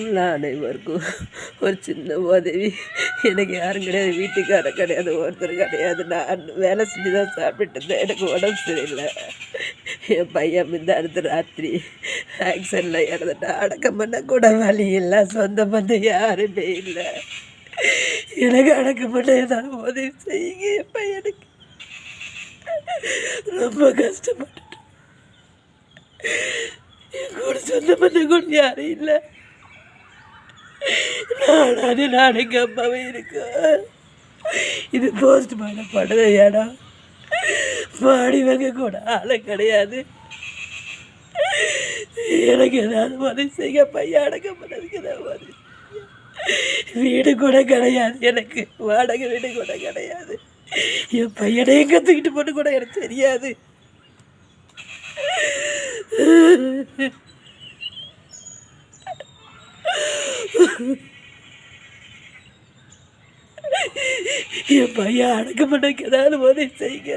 உள்ள அனைவருக்கும் ஒரு சின்ன உதவி. எனக்கு யாரும் கிடையாது, வீட்டுக்காரர் கிடையாது, ஒருத்தர் கிடையாது. நான் வேலை செஞ்சு தான் சாப்பிட்டு இருந்தேன். எனக்கு உடம்பு சரியில்லை. என் பையன் அடுத்த ராத்திரி ஆக்சிடென்ட்டில் இறந்துட்டான். அடக்கம் பண்ண கூட வழி இல்லை, சொந்த பந்தம் யாருமே இல்லை. எனக்கு அடக்கம் பண்ண ஏதாவது உதவி செய்யுங்க. என் பையனுக்கு ரொம்ப கஷ்டப்பட்டுட்டேன். என் கூட சொந்த பந்தம் கூட யாரும் இல்லை. நான் எங்கள் அம்மாவே இருக்கேன். இது போஸ்ட்மார்ட்டம் பண்ணுற இடம். பாடி வைக்க கூட ஆளை கிடையாது. எனக்கு ஏதாவது உதவி செய்ய, பையன் அடக்கம் பண்ணதுக்கு ஏதாவது உதவி. வீடு கூட கிடையாது, எனக்கு வாடகை வீடு கூட கிடையாது. என் பையனை எங்கே தூக்கிட்டு போட்டு கூட எனக்கு தெரியாது. என் பையன் அடக்கம் பண்ணக்கு ஏதாவது உதவி செய்யுங்க.